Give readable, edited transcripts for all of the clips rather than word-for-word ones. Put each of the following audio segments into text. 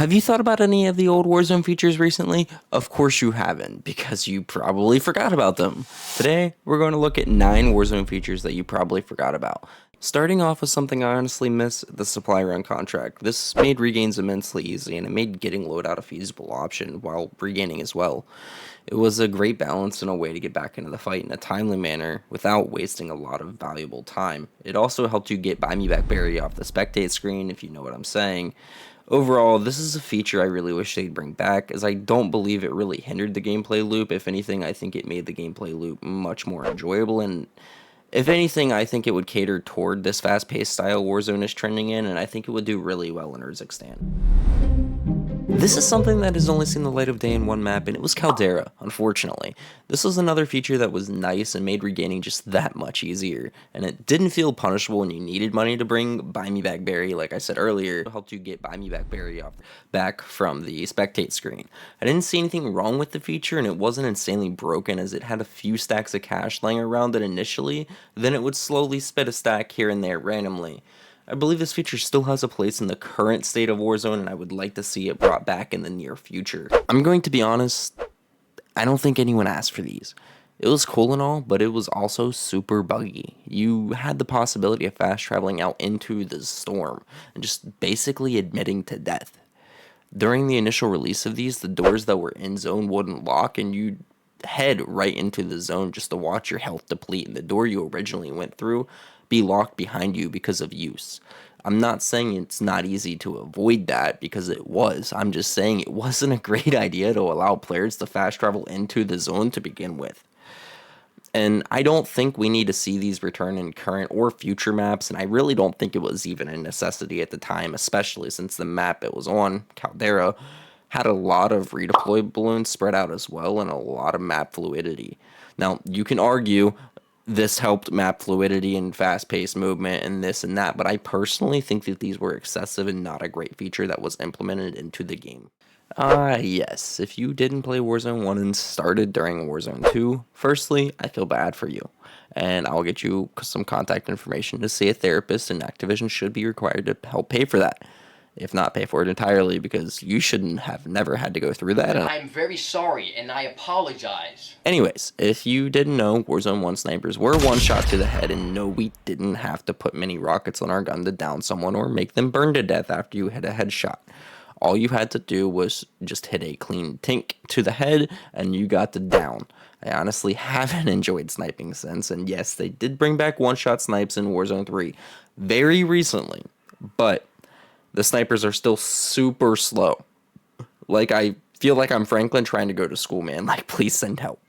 Have you thought about any of the old Warzone features recently? Of course you haven't, because you probably forgot about them. Today, we're going to look at 9 Warzone features that you probably forgot about. Starting off with something I honestly miss, the supply run contract. This made regains immensely easy, and it made getting loadout a feasible option while regaining as well. It was a great balance and a way to get back into the fight in a timely manner without wasting a lot of valuable time. It also helped you get Buy Me Back Berry off the spectate screen, if you know what I'm saying. Overall, this is a feature I really wish they'd bring back, as I don't believe it really hindered the gameplay loop. If anything, I think it made the gameplay loop much more enjoyable, and if anything, I think it would cater toward this fast-paced style Warzone is trending in, and I think it would do really well in Urzikstan. This is something that has only seen the light of day in one map, and it was Caldera, unfortunately. This was another feature that was nice and made regaining just that much easier, and it didn't feel punishable when you needed money to bring Buy Me Back Berry, like I said earlier. It helped you get Buy Me Back Berry back from the spectate screen. I didn't see anything wrong with the feature, and it wasn't insanely broken, as it had a few stacks of cash laying around it initially, then it would slowly spit a stack here and there randomly. I believe this feature still has a place in the current state of Warzone, and I would like to see it brought back in the near future. I'm going to be honest, I don't think anyone asked for these. It was cool and all, but it was also super buggy. You had the possibility of fast traveling out into the storm, and just basically admitting to death. During the initial release of these, the doors that were in zone wouldn't lock, and you'd head right into the zone just to watch your health deplete, and the door you originally went through be locked behind you because of use. I'm not saying it's not easy to avoid that, because it was. I'm just saying it wasn't a great idea to allow players to fast travel into the zone to begin with. And I don't think we need to see these return in current or future maps, and I really don't think it was even a necessity at the time, especially since the map it was on, Caldera, had a lot of redeploy balloons spread out as well, and a lot of map fluidity. Now, you can argue this helped map fluidity and fast-paced movement and this and that, but I personally think that these were excessive and not a great feature that was implemented into the game. Yes, if you didn't play Warzone 1 and started during Warzone 2, firstly, I feel bad for you, and I'll get you some contact information to see a therapist, and Activision should be required to help pay for that, if not pay for it entirely, because you shouldn't have never had to go through that. I'm very sorry, and I apologize. Anyways, if you didn't know, Warzone 1 snipers were one shot to the head, and no, we didn't have to put many rockets on our gun to down someone or make them burn to death after you hit a headshot. All you had to do was just hit a clean tink to the head, and you got the down. I honestly haven't enjoyed sniping since, and yes, they did bring back one-shot snipes in Warzone 3 very recently, but the snipers are still super slow. Like, I feel like I'm Franklin trying to go to school, man. Like, please send help.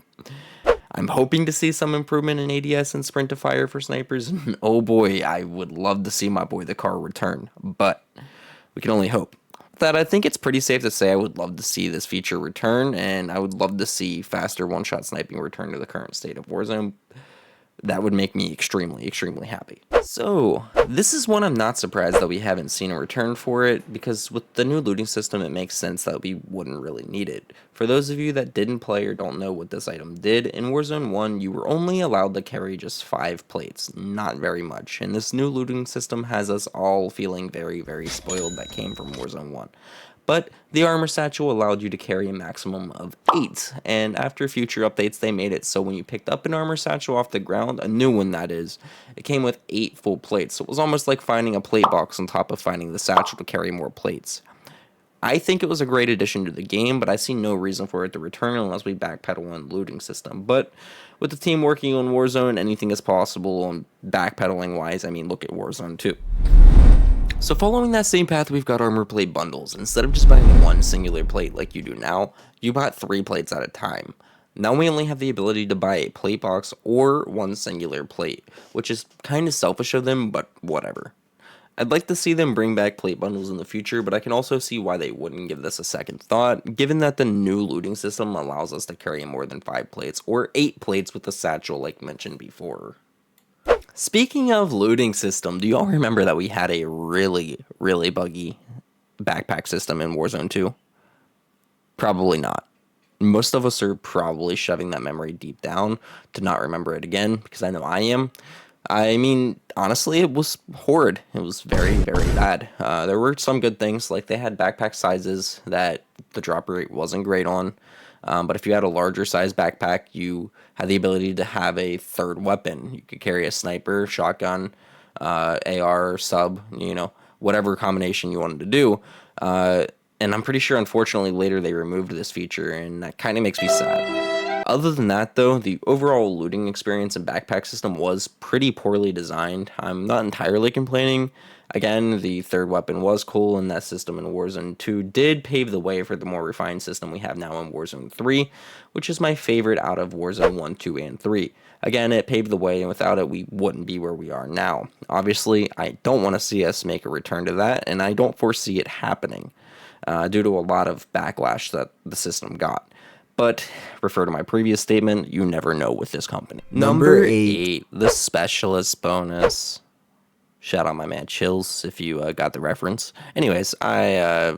I'm hoping to see some improvement in ADS and sprint to fire for snipers. And oh boy, I would love to see my boy the car return, but we can only hope. That I think it's pretty safe to say I would love to see this feature return, and I would love to see faster one-shot sniping return to the current state of Warzone. That would make me extremely, extremely happy. So, this is one I'm not surprised that we haven't seen a return for it, because with the new looting system, it makes sense that we wouldn't really need it. For those of you that didn't play or don't know what this item did, in Warzone 1, you were only allowed to carry just 5 plates, not very much, and this new looting system has us all feeling very, very spoiled that came from Warzone 1. But the armor satchel allowed you to carry a maximum of 8, and after future updates they made it so when you picked up an armor satchel off the ground, a new one that is, it came with 8 full plates, so it was almost like finding a plate box on top of finding the satchel to carry more plates. I think it was a great addition to the game, but I see no reason for it to return unless we backpedal on the looting system. But with the team working on Warzone, anything is possible, and backpedaling wise, I mean, look at Warzone 2. So following that same path, we've got armor plate bundles. Instead of just buying one singular plate like you do now, you bought 3 plates at a time. Now we only have the ability to buy a plate box or one singular plate, which is kind of selfish of them, but whatever. I'd like to see them bring back plate bundles in the future, but I can also see why they wouldn't give this a second thought, given that the new looting system allows us to carry more than 5 plates, or 8 plates with the satchel like mentioned before. Speaking of looting system, do you all remember that we had a really, really buggy backpack system in Warzone 2? Probably not. Most of us are probably shoving that memory deep down to not remember it again, because I know I am. I mean, honestly, it was horrid. It was very, very bad. There were some good things, like they had backpack sizes that the drop rate wasn't great on. But if you had a larger size backpack, you had the ability to have a third weapon. You could carry a sniper, shotgun, AR, sub, whatever combination you wanted to do. And I'm pretty sure, unfortunately, later they removed this feature, and that kind of makes me sad. Other than that, though, the overall looting experience and backpack system was pretty poorly designed. I'm not entirely complaining. Again, the third weapon was cool, and that system in Warzone 2 did pave the way for the more refined system we have now in Warzone 3, which is my favorite out of Warzone 1, 2, and 3. Again, it paved the way, and without it, we wouldn't be where we are now. Obviously, I don't want to see us make a return to that, and I don't foresee it happening due to a lot of backlash that the system got. But refer to my previous statement, you never know with this company. Number 8, the specialist bonus. Shout out my man Chills if you got the reference. Anyways, I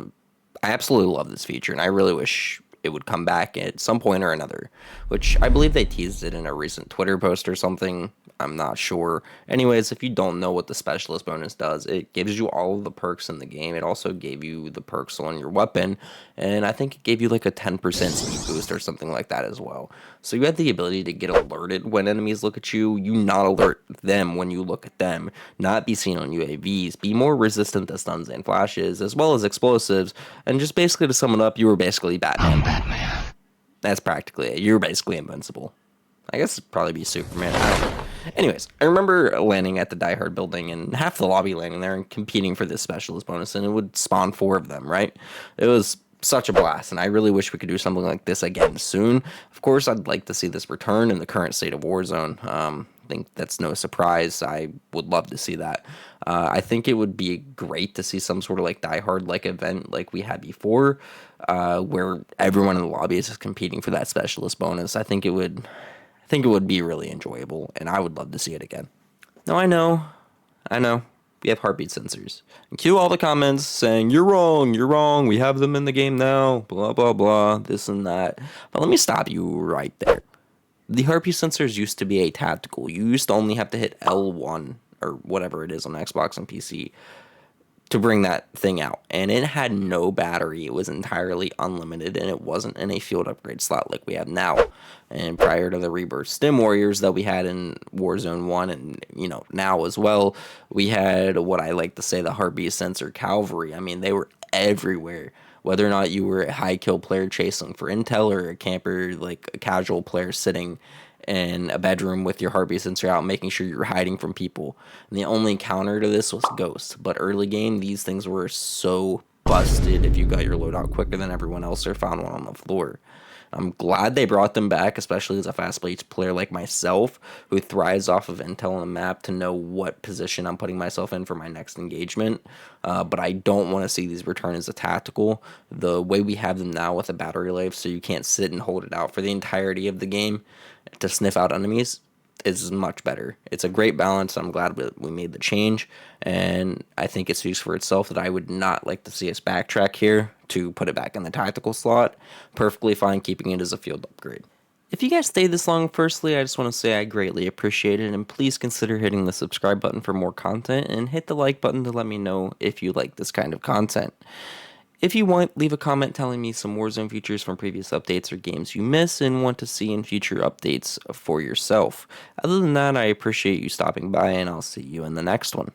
absolutely love this feature, and I really wish it would come back at some point or another, which I believe they teased it in a recent Twitter post or something. I'm not sure. Anyways, if you don't know what the specialist bonus does, it gives you all of the perks in the game. It also gave you the perks on your weapon, and I think it gave you like a 10% speed boost or something like that as well. So you had the ability to get alerted when enemies look at you, you not alert them when you look at them, not be seen on UAVs, be more resistant to stuns and flashes, as well as explosives, and just basically to sum it up, you were basically Batman. I'm Batman. That's practically it. You're basically invincible. I guess it'd probably be Superman. I don't know. Anyways, I remember landing at the Die Hard building and half the lobby landing there and competing for this specialist bonus, and it would spawn 4 of them, right? It was such a blast, and I really wish we could do something like this again soon. Of course, I'd like to see this return in the current state of Warzone. I think that's no surprise. I would love to see that. I think it would be great to see some sort of like Die Hard like event like we had before, where everyone in the lobby is just competing for that specialist bonus. I think it would be really enjoyable, and I would love to see it again. No, I know, we have heartbeat sensors. And cue all the comments saying, you're wrong, we have them in the game now, blah, blah, blah, this and that. But let me stop you right there. The heartbeat sensors used to be a tactical. You used to only have to hit L1, or whatever it is on Xbox and PC, to bring that thing out, and it had no battery. It was entirely unlimited, and it wasn't in a field upgrade slot like we have now. And prior to the Rebirth Stim Warriors that we had in Warzone 1 and now as well, we had what I like to say the heartbeat sensor cavalry. I mean, they were everywhere. Whether or not you were a high kill player chasing for intel or a camper, like a casual player sitting in a bedroom with your heartbeat sensor out, making sure you're hiding from people. And the only counter to this was Ghost. But early game, these things were so busted if you got your loadout quicker than everyone else or found one on the floor. I'm glad they brought them back, especially as a fast-paced player like myself, who thrives off of intel on the map to know what position I'm putting myself in for my next engagement. But I don't want to see these return as a tactical. The way we have them now with a battery life, so you can't sit and hold it out for the entirety of the game to sniff out enemies, is much better. It's a great balance. I'm glad we made the change, and I think it speaks for itself that I would not like to see us backtrack here to put it back in the tactical slot. Perfectly fine keeping it as a field upgrade. If you guys stayed this long, firstly, I just want to say I greatly appreciate it, and please consider hitting the subscribe button for more content, and hit the like button to let me know if you like this kind of content. If you want, leave a comment telling me some Warzone features from previous updates or games you miss and want to see in future updates for yourself. Other than that, I appreciate you stopping by, and I'll see you in the next one.